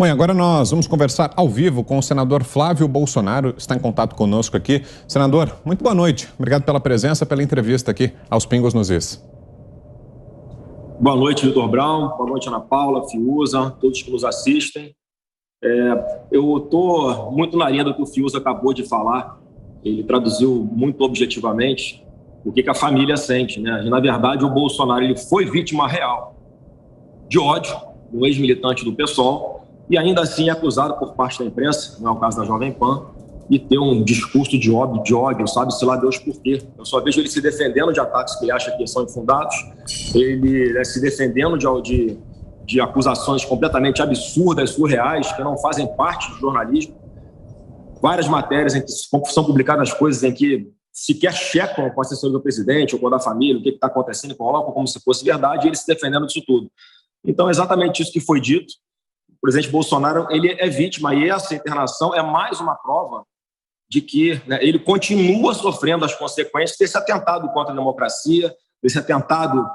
Bom, e agora nós vamos conversar ao vivo com o senador Flávio Bolsonaro, está em contato conosco aqui. Senador, muito boa noite. Obrigado pela presença, pela entrevista aqui aos Pingos nos Is. Boa noite, Vitor Brown. Boa noite, Ana Paula, Fiuza, todos que nos assistem. Eu estou muito na linha do que o Fiuza acabou de falar. Ele traduziu muito objetivamente o que a família sente, né? E, na verdade, o Bolsonaro ele foi vítima real de ódio, um ex-militante do PSOL, e ainda assim é acusado por parte da imprensa, não é o caso da Jovem Pan, e ter um discurso de ódio, sabe-se lá Deus por quê. Eu só vejo ele se defendendo de ataques que ele acha que são infundados, ele se defendendo de acusações completamente absurdas, surreais, que não fazem parte do jornalismo. Várias matérias em que são publicadas coisas em que sequer checam com a assessoria do presidente ou com a da família, o que está acontecendo, e colocam como se fosse verdade, e ele se defendendo disso tudo. Então, é exatamente isso que foi dito. O presidente Bolsonaro ele é vítima, e essa internação é mais uma prova de que, né, ele continua sofrendo as consequências desse atentado contra a democracia, desse atentado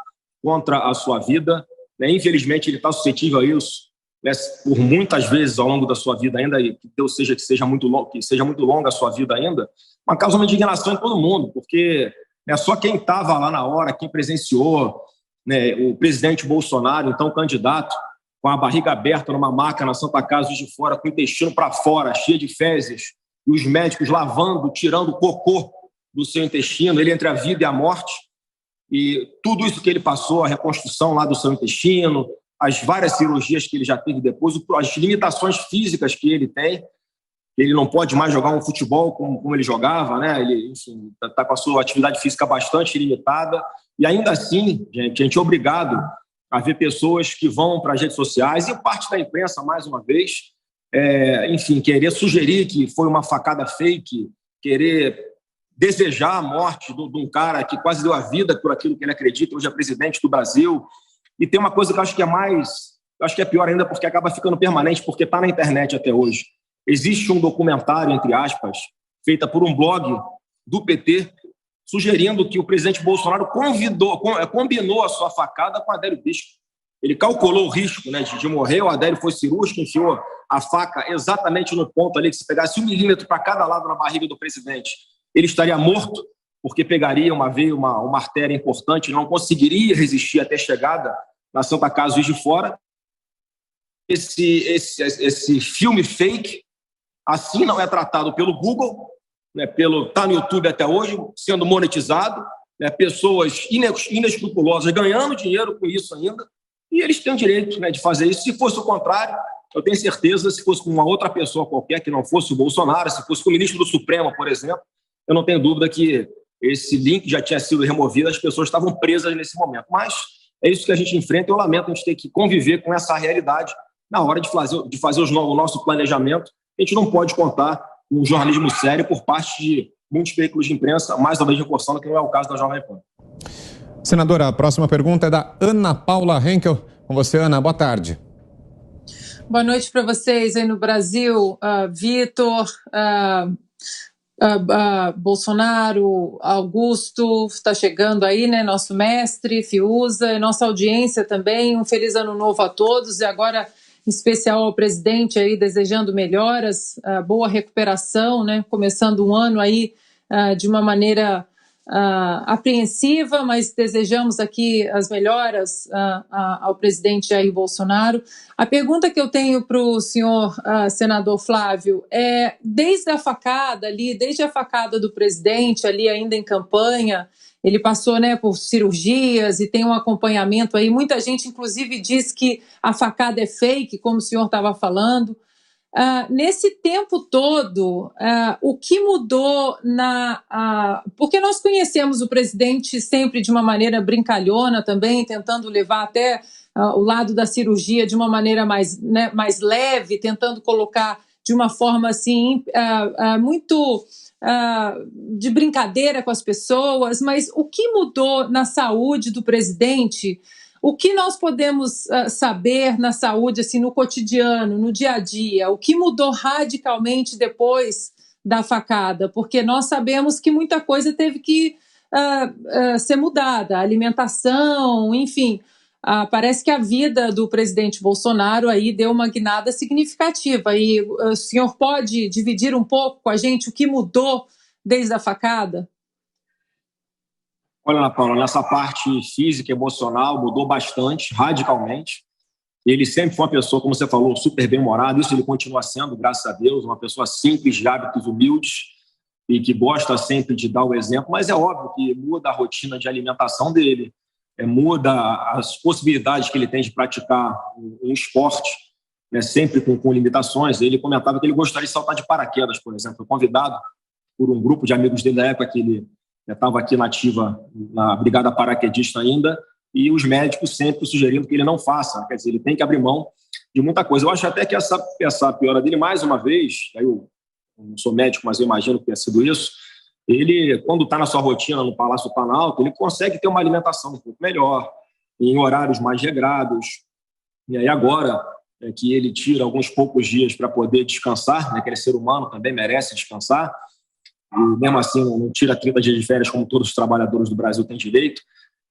contra a sua vida. Né? Infelizmente, ele está suscetível a isso, né, por muitas vezes ao longo da sua vida ainda, e que Deus seja que seja muito longa a sua vida ainda, mas causa uma indignação em todo mundo, porque é só quem estava lá na hora, quem presenciou, né, o presidente Bolsonaro, então candidato, com a barriga aberta numa maca na Santa Casa de Fora, com o intestino para fora, cheio de fezes, e os médicos lavando, tirando o cocô do seu intestino, ele entre a vida e a morte, e tudo isso que ele passou, a reconstrução lá do seu intestino, as várias cirurgias que ele já teve depois, as limitações físicas que ele tem, ele não pode mais jogar um futebol como ele jogava, né? Ele, enfim, está com a sua atividade física bastante limitada, e ainda assim, gente, a gente é obrigado a ver pessoas que vão para as redes sociais, e parte da imprensa, mais uma vez, enfim, querer sugerir que foi uma facada fake, querer desejar a morte de um cara que quase deu a vida por aquilo que ele acredita, hoje é presidente do Brasil. E tem uma coisa que eu acho que é pior ainda, porque acaba ficando permanente, porque está na internet até hoje. Existe um documentário, entre aspas, feito por um blog do PT, sugerindo que o presidente Bolsonaro combinou a sua facada com Adélio Bispo. Ele calculou o risco, né, de morrer, o Adélio foi cirúrgico, enfiou a faca exatamente no ponto ali, que se pegasse 1 milímetro para cada lado na barriga do presidente, ele estaria morto, porque pegaria uma veia, uma artéria importante, não conseguiria resistir até a chegada na Santa Casa Juiz de Fora. Esse filme fake, assim não é tratado pelo Google, né, tá no YouTube até hoje, sendo monetizado, né, pessoas inescrupulosas ganhando dinheiro com isso ainda, e eles têm o direito, né, de fazer isso. Se fosse o contrário, eu tenho certeza, se fosse com uma outra pessoa qualquer, que não fosse o Bolsonaro, se fosse com o ministro do Supremo, por exemplo, eu não tenho dúvida que esse link já tinha sido removido, as pessoas estavam presas nesse momento. Mas é isso que a gente enfrenta, e eu lamento a gente ter que conviver com essa realidade na hora de fazer o nosso planejamento. A gente não pode contar com um jornalismo sério por parte de muitos veículos de imprensa, mais uma vez reforçando que não é o caso da Jovem Pan. Senadora, a próxima pergunta é da Ana Paula Henkel. Com você, Ana, boa tarde. Boa noite para vocês aí no Brasil, Vitor, Bolsonaro, Augusto, está chegando aí, né, nosso mestre, Fiuza, e nossa audiência também. Um feliz ano novo a todos, e agora em especial ao presidente aí, desejando melhoras, boa recuperação, né, começando um ano aí de uma maneira apreensiva, mas desejamos aqui as melhoras ao presidente Jair Bolsonaro. A pergunta que eu tenho para o senhor senador Flávio é, desde a facada do presidente ali ainda em campanha, ele passou, né, por cirurgias e tem um acompanhamento aí, muita gente inclusive diz que a facada é fake, como o senhor estava falando. Nesse tempo todo, o que mudou porque nós conhecemos o presidente sempre de uma maneira brincalhona também, tentando levar até o lado da cirurgia de uma maneira mais, né, mais leve, tentando colocar de uma forma assim, muito de brincadeira com as pessoas, mas o que mudou na saúde do presidente? O que nós podemos saber na saúde, assim, no cotidiano, no dia a dia? O que mudou radicalmente depois da facada? Porque nós sabemos que muita coisa teve que ser mudada, a alimentação, enfim. parece que a vida do presidente Bolsonaro aí deu uma guinada significativa. E o senhor pode dividir um pouco com a gente o que mudou desde a facada? Olha, Ana Paula, nessa parte física e emocional mudou bastante, radicalmente. Ele sempre foi uma pessoa, como você falou, super bem-humorada. Isso ele continua sendo, graças a Deus, uma pessoa simples, de hábitos humildes e que gosta sempre de dar o exemplo. Mas é óbvio que muda a rotina de alimentação dele, muda as possibilidades que ele tem de praticar um esporte, né, sempre com limitações. Ele comentava que ele gostaria de saltar de paraquedas, por exemplo. Foi convidado por um grupo de amigos dele da época que ele estava aqui na ativa, na Brigada Paraquedista ainda, e os médicos sempre sugerindo que ele não faça. Quer dizer, ele tem que abrir mão de muita coisa. Eu acho até que essa piora dele, mais uma vez, eu não sou médico, mas eu imagino que tenha sido isso, ele, quando está na sua rotina no Palácio Planalto, ele consegue ter uma alimentação um pouco melhor, em horários mais regrados. E aí agora que ele tira alguns poucos dias para poder descansar, né, que ele é ser humano, também merece descansar, e mesmo assim não tira 30 dias de férias como todos os trabalhadores do Brasil têm direito,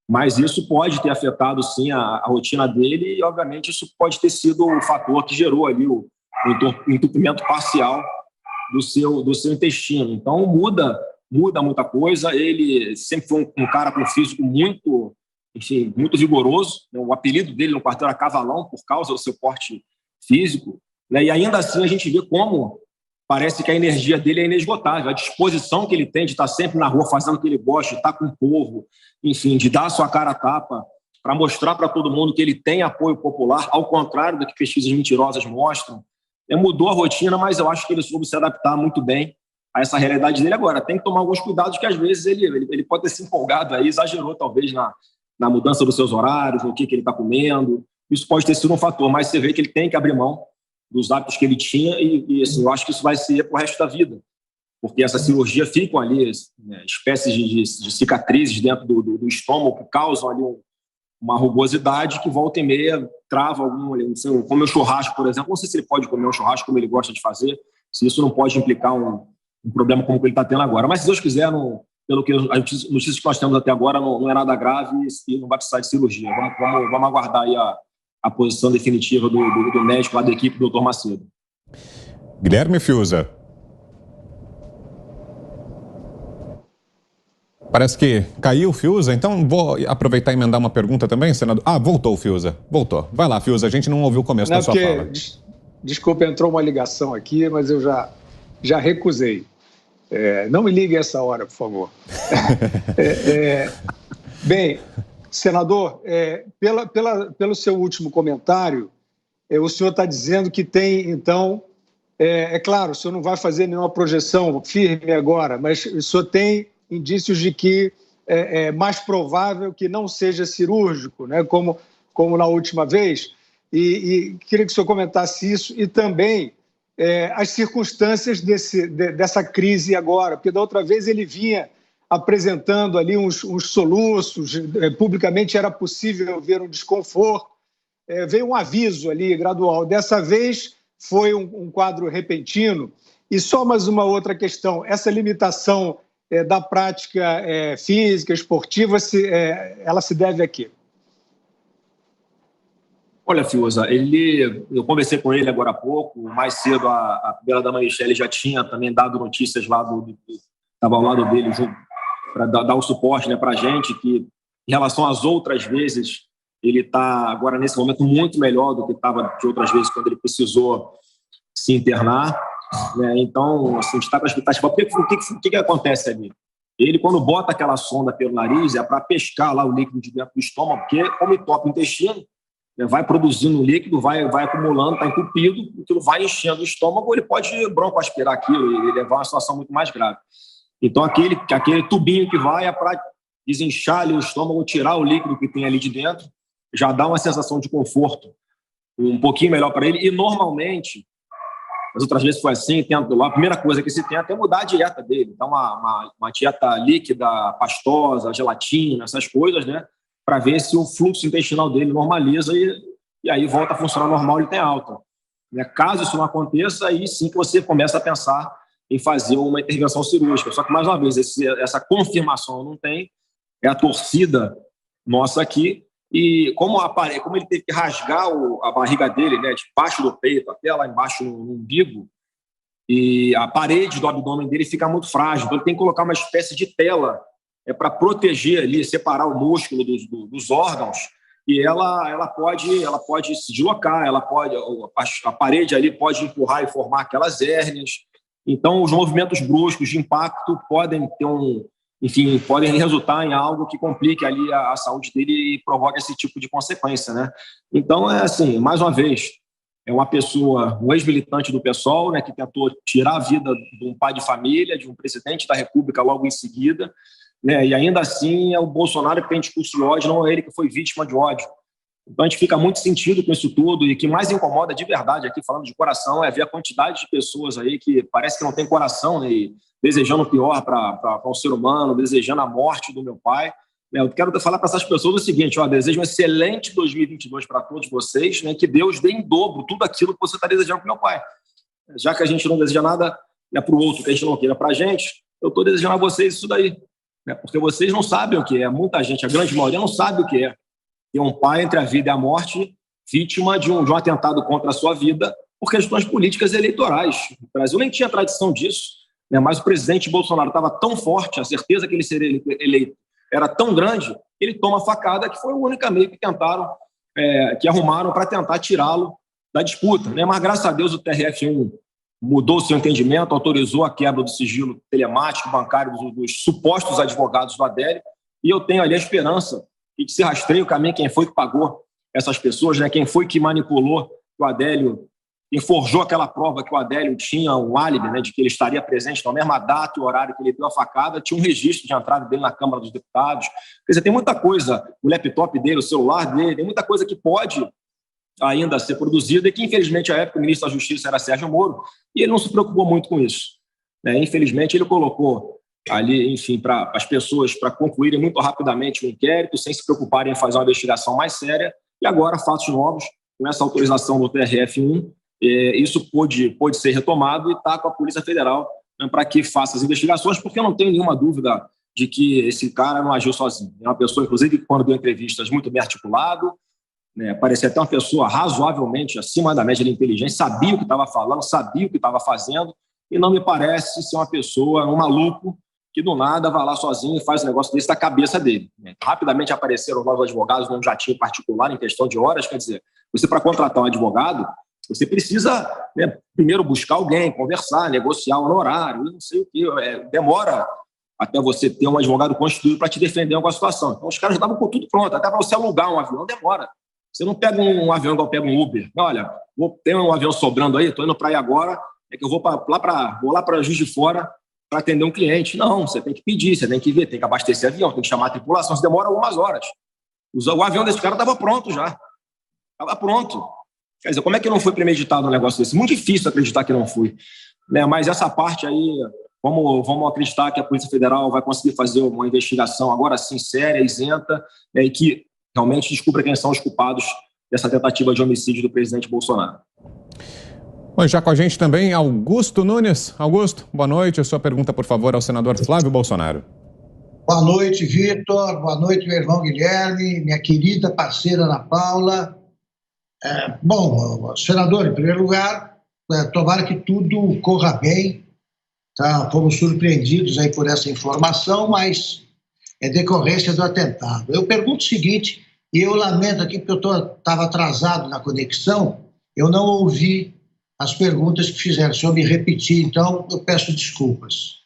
mas isso pode ter afetado sim a rotina dele e obviamente isso pode ter sido o fator que gerou ali o entupimento parcial do seu intestino. Então muda muita coisa. Ele sempre foi um cara com físico muito vigoroso, né? O apelido dele no quartel era Cavalão por causa do seu porte físico, né? E ainda assim a gente vê como parece que a energia dele é inesgotável, a disposição que ele tem de estar sempre na rua fazendo o que ele gosta, de estar com o povo, enfim, de dar a sua cara a tapa para mostrar para todo mundo que ele tem apoio popular, ao contrário do que pesquisas mentirosas mostram. Mudou a rotina, mas eu acho que ele soube se adaptar muito bem a essa realidade dele agora. Tem que tomar alguns cuidados, que às vezes ele pode ter se empolgado aí, exagerou talvez na mudança dos seus horários, no que ele está comendo. Isso pode ter sido um fator, mas você vê que ele tem que abrir mão dos hábitos que ele tinha e assim, eu acho que isso vai ser para o resto da vida, porque essa cirurgia ficam ali, né, espécies de cicatrizes dentro do estômago que causam ali uma rugosidade que volta e meia trava algum, comer um churrasco, por exemplo. Não sei se ele pode comer um churrasco como ele gosta de fazer, se isso não pode implicar um problema como que ele está tendo agora. Mas se Deus quiser, pelo que as notícias que nós temos até agora, não é nada grave e não vai precisar de cirurgia. Vamos aguardar aí a posição definitiva do médico lá da equipe, do Dr. Macedo. Guilherme Fiuza. Parece que caiu o Fiuza, então vou aproveitar e emendar uma pergunta também, senador. Voltou o Fiuza, voltou. Vai lá, Fiuza, a gente não ouviu o começo da sua fala. Desculpa, entrou uma ligação aqui, mas eu já recusei. Não me ligue essa hora, por favor. Bem, senador, pelo seu último comentário, o senhor está dizendo que tem, então, claro, o senhor não vai fazer nenhuma projeção firme agora, mas o senhor tem indícios de que é mais provável que não seja cirúrgico, né, como na última vez, e queria que o senhor comentasse isso e também as circunstâncias dessa crise agora, porque da outra vez ele vinha apresentando ali uns soluços, publicamente era possível ver um desconforto, veio um aviso ali gradual. Dessa vez foi um quadro repentino. E só mais uma outra questão, essa limitação da prática física, esportiva, ela se deve a quê? Olha, Fiuza, eu conversei com ele agora há pouco, mais cedo a primeira-dama Michele já tinha também dado notícias lá estava ao lado dele para dar o suporte, né, para a gente, que em relação às outras vezes, ele está agora nesse momento muito melhor do que estava de outras vezes quando ele precisou se internar, né? Então, assim, a gente está para a expectativa. O que acontece ali? Ele, quando bota aquela sonda pelo nariz, é para pescar lá o líquido de dentro do estômago, porque como entope o intestino, né, vai produzindo líquido, vai acumulando, está entupido, aquilo vai enchendo o estômago, ele pode broncoaspirar aquilo e levar a uma situação muito mais grave. Então, aquele tubinho que vai é para desinchar ali o estômago, tirar o líquido que tem ali de dentro, já dá uma sensação de conforto um pouquinho melhor para ele. E, normalmente, as outras vezes foi assim, a primeira coisa que se tenta é mudar a dieta dele. Então, uma dieta líquida, pastosa, gelatina, essas coisas, né? Para ver se o fluxo intestinal dele normaliza e aí volta a funcionar normal, ele tem alta. Caso isso não aconteça, aí sim que você começa a pensar em fazer uma intervenção cirúrgica. Só que, mais uma vez, essa confirmação não tem, é a torcida nossa aqui, E como ele teve que rasgar a barriga dele, né, de baixo do peito até lá embaixo no umbigo, e a parede do abdômen dele fica muito frágil, então ele tem que colocar uma espécie de tela para proteger ali, separar o músculo dos órgãos, e ela pode se deslocar, a parede ali pode empurrar e formar aquelas hérnias. Então, os movimentos bruscos de impacto podem podem resultar em algo que complique ali a saúde dele e provoque esse tipo de consequência, né? Então, mais uma vez, é uma pessoa, um ex-militante do PSOL, né, que tentou tirar a vida de um pai de família, de um presidente da República logo em seguida, né, e ainda assim é o Bolsonaro que tem discurso de ódio, não é ele que foi vítima de ódio. Então a gente fica muito sentido com isso tudo, e o que mais incomoda de verdade aqui, falando de coração, é ver a quantidade de pessoas aí que parece que não tem coração, né, e desejando o pior para o ser humano, desejando a morte do meu pai. Eu quero falar para essas pessoas o seguinte: desejo um excelente 2022 para todos vocês, né, que Deus dê em dobro tudo aquilo que você está desejando para o meu pai. Já que a gente não deseja nada, né, para o outro que a gente não queira para a gente, eu estou desejando a vocês isso daí, né, porque vocês não sabem o que é. Muita gente, a grande maioria, não sabe o que é ter um pai entre a vida e a morte, vítima de um atentado contra a sua vida por questões políticas e eleitorais. O Brasil nem tinha tradição disso, né, mas o presidente Bolsonaro estava tão forte, a certeza que ele seria eleito era tão grande, ele toma a facada, que foi o único meio que tentaram, que arrumaram para tentar tirá-lo da disputa, né? Mas, graças a Deus, o TRF1 mudou seu entendimento, autorizou a quebra do sigilo telemático bancário dos supostos advogados do Adélio, e eu tenho ali a esperança que se rastreie o caminho, quem foi que pagou essas pessoas, né? Quem foi que manipulou o Adélio, quem forjou aquela prova que o Adélio tinha um álibi, né, de que ele estaria presente na mesma data e horário que ele deu a facada, tinha um registro de entrada dele na Câmara dos Deputados. Quer dizer, tem muita coisa, o laptop dele, o celular dele, tem muita coisa que pode ainda ser produzida e que, infelizmente, à época o ministro da Justiça era Sérgio Moro e ele não se preocupou muito com isso, né? Infelizmente, ele colocou ali, enfim, para as pessoas para concluírem muito rapidamente o inquérito, sem se preocuparem em fazer uma investigação mais séria, e agora, fatos novos, com essa autorização do TRF1, isso pôde ser retomado e está com a Polícia Federal, né, para que faça as investigações, porque eu não tenho nenhuma dúvida de que esse cara não agiu sozinho. É uma pessoa, inclusive, que quando deu entrevistas, muito bem articulado, né, parecia até uma pessoa razoavelmente acima da média de inteligência, sabia o que estava falando, sabia o que estava fazendo, e não me parece ser uma pessoa, um maluco, que do nada vai lá sozinho e faz um negócio desse da cabeça dele, né? Rapidamente apareceram novos advogados num jatinho particular em questão de horas. Quer dizer, você, para contratar um advogado, você precisa, né, primeiro buscar alguém, conversar, negociar um honorário, não sei o que. Demora até você ter um advogado constituído para te defender em alguma situação. Então, os caras estavam com tudo pronto, até para você alugar um avião, demora. Você não pega um avião igual pega um Uber. Olha, tem um avião sobrando aí, estou indo para aí agora, é que eu vou lá para Juiz de Fora para atender um cliente. Não, você tem que pedir, você tem que ver, tem que abastecer avião, tem que chamar a tripulação, isso demora algumas horas. O avião desse cara estava pronto já. Estava pronto. Quer dizer, como é que não foi premeditado um negócio desse? Muito difícil acreditar que não foi, né? Mas essa parte aí, vamos acreditar que a Polícia Federal vai conseguir fazer uma investigação agora sim séria, isenta, né, e que realmente descubra quem são os culpados dessa tentativa de homicídio do presidente Bolsonaro. Bom, já com a gente também, Augusto Nunes. Augusto, boa noite. A sua pergunta, por favor, ao senador Flávio Bolsonaro. Boa noite, Vitor. Boa noite, meu irmão Guilherme, minha querida parceira Ana Paula. Bom, senador, em primeiro lugar, tomara que tudo corra bem. Tá? Fomos surpreendidos aí por essa informação, mas é decorrência do atentado. Eu pergunto o seguinte, e eu lamento aqui porque eu estava atrasado na conexão, eu não ouvi as perguntas que fizeram. Se eu me repetir, então, eu peço desculpas.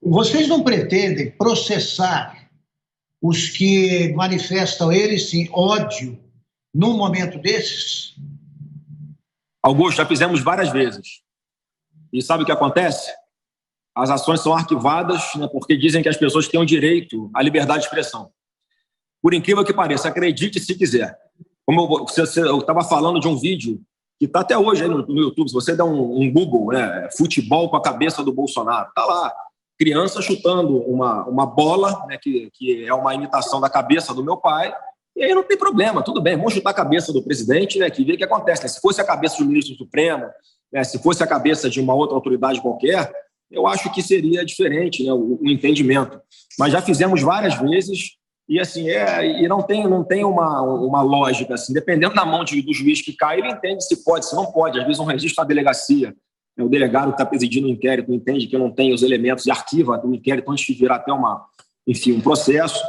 Vocês não pretendem processar os que manifestam eles sim ódio num momento desses? Augusto, já fizemos várias vezes. E sabe o que acontece? As ações são arquivadas, né, porque dizem que as pessoas têm o direito à liberdade de expressão. Por incrível que pareça, acredite se quiser. Como eu estava falando de um vídeo que está até hoje aí no YouTube, se você der um Google, né, futebol com a cabeça do Bolsonaro, está lá, criança chutando uma bola, né, que é uma imitação da cabeça do meu pai, e aí não tem problema, tudo bem, vamos chutar a cabeça do presidente, né, que vê o que acontece. Né? Se fosse a cabeça do ministro Supremo, né, se fosse a cabeça de uma outra autoridade qualquer, eu acho que seria diferente, né, o entendimento. Mas já fizemos várias vezes, E assim, e não tem uma lógica, assim, dependendo da mão do juiz que cai, ele entende se pode, se não pode. Às vezes um registro na delegacia, o delegado que está presidindo o inquérito entende que não tem os elementos e arquiva o inquérito antes de virar até um processo.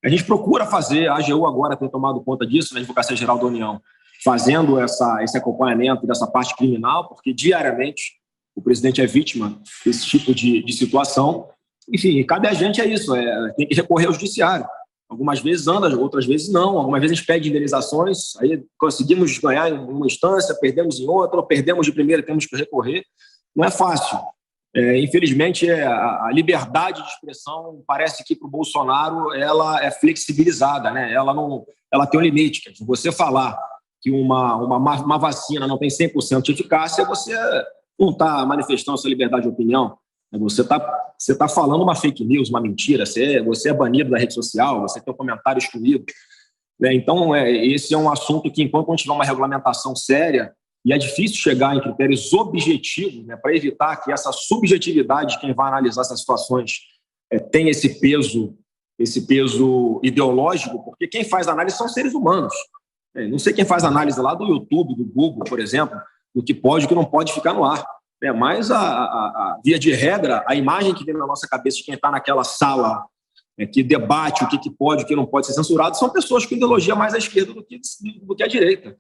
A gente procura fazer, a AGU agora tem tomado conta disso, na Advocacia Geral da União, fazendo esse acompanhamento dessa parte criminal, porque diariamente o presidente é vítima desse tipo de situação. Enfim, cabe a gente isso, tem que recorrer ao judiciário. Algumas vezes anda, outras vezes não. Algumas vezes a gente pede indenizações, aí conseguimos ganhar em uma instância, perdemos em outra, ou perdemos de primeira, temos que recorrer. Não é fácil. Infelizmente, a liberdade de expressão parece que para o Bolsonaro ela é flexibilizada, né? Ela tem um limite. Quer dizer, você falar que uma vacina não tem 100% de eficácia, você não está manifestando a sua liberdade de opinião. Você está falando uma fake news, uma mentira, você é banido da rede social, você tem um comentário excluído. Então, esse é um assunto que, enquanto não tiver uma regulamentação séria, e é difícil chegar em critérios objetivos, né, para evitar que essa subjetividade de quem vai analisar essas situações tenha esse peso ideológico, porque quem faz análise são seres humanos. Não sei quem faz análise lá do YouTube, do Google, por exemplo, do que pode e o que não pode ficar no ar. Mas, via de regra, a imagem que vem na nossa cabeça de quem está naquela sala que debate o que pode e o que não pode ser censurado são pessoas com ideologia mais à esquerda do que à direita.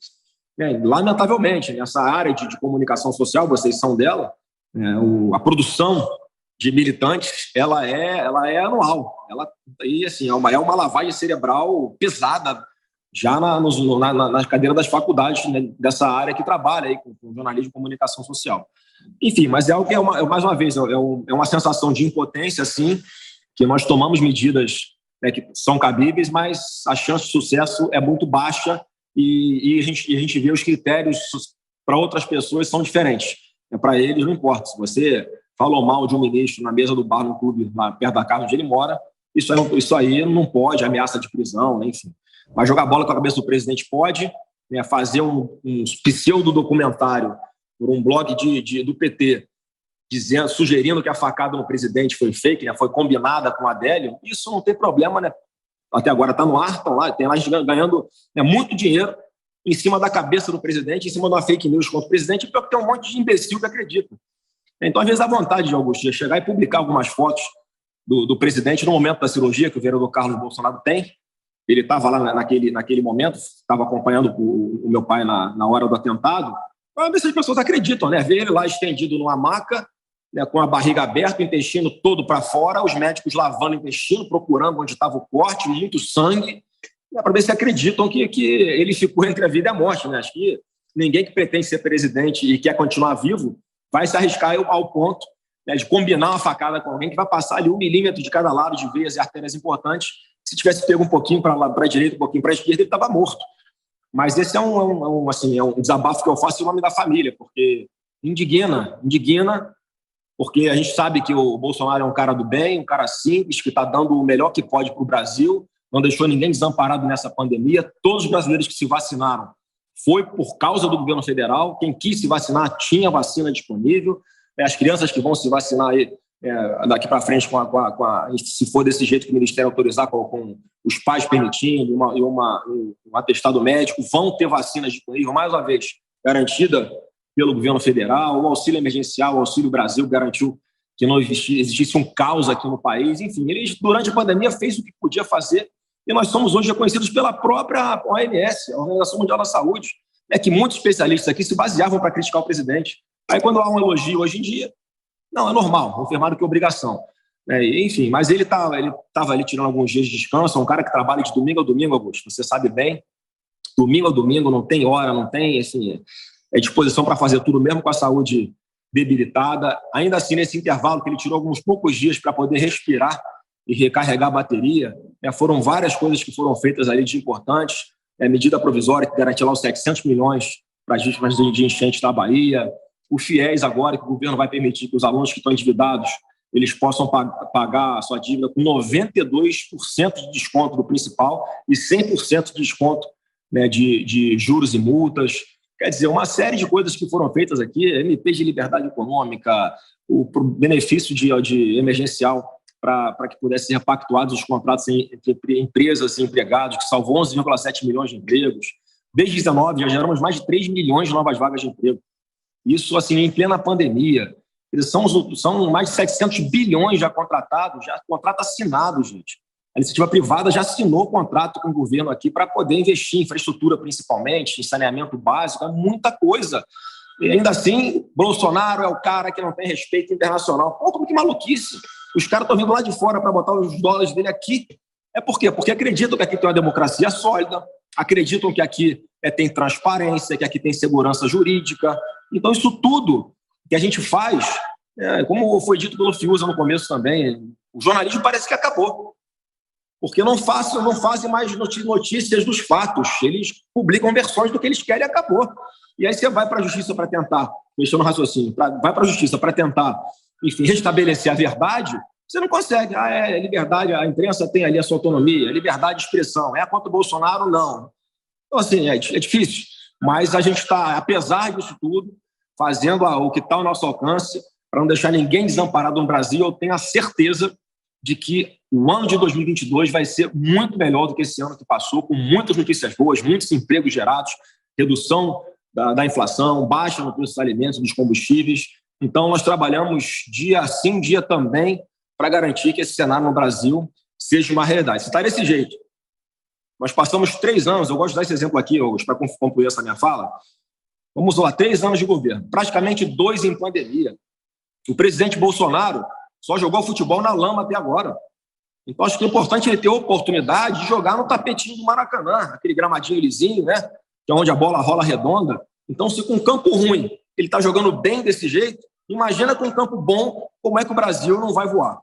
Lamentavelmente, nessa área de comunicação social, vocês são dela, a produção de militantes ela é anual. E, assim, é uma lavagem cerebral pesada já na cadeira das faculdades, né, dessa área que trabalha aí com jornalismo e comunicação social. Enfim, mas é algo que mais uma vez, é uma sensação de impotência, sim, que nós tomamos medidas que são cabíveis, mas a chance de sucesso é muito baixa e a gente vê os critérios para outras pessoas são diferentes. Para eles não importa. Se você falou mal de um ministro na mesa do bar no clube, lá perto da casa onde ele mora, isso aí não pode, ameaça de prisão, né, enfim. Mas jogar bola com a cabeça do presidente pode, né, fazer um pseudo-documentário por um blog do PT, sugerindo que a facada no presidente foi fake, né, foi combinada com o Adélio, isso não tem problema, né? Até agora está no ar, estão lá, tem lá ganhando muito dinheiro em cima da cabeça do presidente, em cima de uma fake news contra o presidente, porque tem um monte de imbecil que acredita. Então, às vezes, a vontade de Augusto de chegar e publicar algumas fotos do presidente no momento da cirurgia que o vereador Carlos Bolsonaro tem. Ele estava lá naquele momento, estava acompanhando o meu pai na hora do atentado. Para ver se as pessoas acreditam, né? Ver ele lá estendido numa maca, né, com a barriga aberta, o intestino todo para fora, os médicos lavando o intestino, procurando onde estava o corte, muito sangue, né, para ver se acreditam que ele ficou entre a vida e a morte. Né? Acho que ninguém que pretende ser presidente e quer continuar vivo vai se arriscar ao ponto, né, de combinar uma facada com alguém que vai passar ali 1 milímetro de cada lado de veias e artérias importantes. Se tivesse pego um pouquinho para a direita, um pouquinho para a esquerda, ele estava morto. Mas esse é um desabafo que eu faço em nome da família, porque indigna, porque a gente sabe que o Bolsonaro é um cara do bem, um cara simples, que está dando o melhor que pode para o Brasil, não deixou ninguém desamparado nessa pandemia. Todos os brasileiros que se vacinaram foi por causa do governo federal. Quem quis se vacinar tinha vacina disponível. As crianças que vão se vacinar aí, daqui para frente, se for desse jeito que o Ministério autorizar, com os pais permitindo, um atestado médico, vão ter vacinas disponíveis, mais uma vez, garantida pelo governo federal. O auxílio emergencial, o Auxílio Brasil, garantiu que não existisse um caos aqui no país. Enfim, ele, durante a pandemia, fez o que podia fazer e nós somos hoje reconhecidos pela própria OMS, a Organização Mundial da Saúde, que muitos especialistas aqui se baseavam para criticar o presidente. Aí, quando há um elogio hoje em dia, não, é normal, enfermado que obrigação. Enfim, mas ele estava ali tirando alguns dias de descanso, é um cara que trabalha de domingo a domingo, Augusto, você sabe bem, domingo a domingo, não tem hora, não tem, assim, disposição para fazer tudo, mesmo com a saúde debilitada. Ainda assim, nesse intervalo que ele tirou alguns poucos dias para poder respirar e recarregar a bateria, foram várias coisas que foram feitas ali de importantes, medida provisória que garante lá os 700 milhões para as vítimas de enchente da Bahia, o FIES agora, que o governo vai permitir que os alunos que estão endividados eles possam pagar a sua dívida com 92% de desconto do principal e 100% de desconto, né, de juros e multas. Quer dizer, uma série de coisas que foram feitas aqui, MP de liberdade econômica, o benefício de emergencial para que pudessem ser repactuados os contratos entre empresas e empregados, que salvou 11,7 milhões de empregos. Desde 2019, já geramos mais de 3 milhões de novas vagas de emprego. Isso, assim, em plena pandemia. São mais de 700 bilhões já contratados, já contrato assinado, gente. A iniciativa privada já assinou contrato com o governo aqui para poder investir em infraestrutura, principalmente, em saneamento básico, é muita coisa. E ainda assim, Bolsonaro é o cara que não tem respeito internacional. Pô, como que maluquice! Os caras estão vindo lá de fora para botar os dólares dele aqui. É por quê? Porque acreditam que aqui tem uma democracia sólida, acreditam que aqui tem transparência, que aqui tem segurança jurídica. Então, isso tudo que a gente faz, como foi dito pelo Fiuza no começo também, o jornalismo parece que acabou. Porque não fazem mais notícias dos fatos. Eles publicam versões do que eles querem e acabou. E aí você vai para a justiça para tentar, fechando o raciocínio, vai para a justiça para tentar, enfim, restabelecer a verdade, você não consegue. Liberdade, a imprensa tem ali a sua autonomia, liberdade de expressão. É contra o Bolsonaro? Não. Então, assim, é difícil. Mas a gente está, apesar disso tudo, fazendo o que está ao nosso alcance para não deixar ninguém desamparado no Brasil. Eu tenho a certeza de que o ano de 2022 vai ser muito melhor do que esse ano que passou, com muitas notícias boas, muitos empregos gerados, redução da inflação, baixa no preço dos alimentos e dos combustíveis. Então, nós trabalhamos dia sim, dia também, para garantir que esse cenário no Brasil seja uma realidade. Se está desse jeito, nós passamos 3 anos, eu gosto de dar esse exemplo aqui, para concluir essa minha fala, vamos lá, 3 anos de governo, praticamente 2 em pandemia. O presidente Bolsonaro só jogou futebol na lama até agora. Então, acho que é importante ele ter a oportunidade de jogar no tapetinho do Maracanã, aquele gramadinho lisinho, né? Que é onde a bola rola redonda. Então, se com um campo ruim ele está jogando bem desse jeito, imagina com um campo bom como é que o Brasil não vai voar.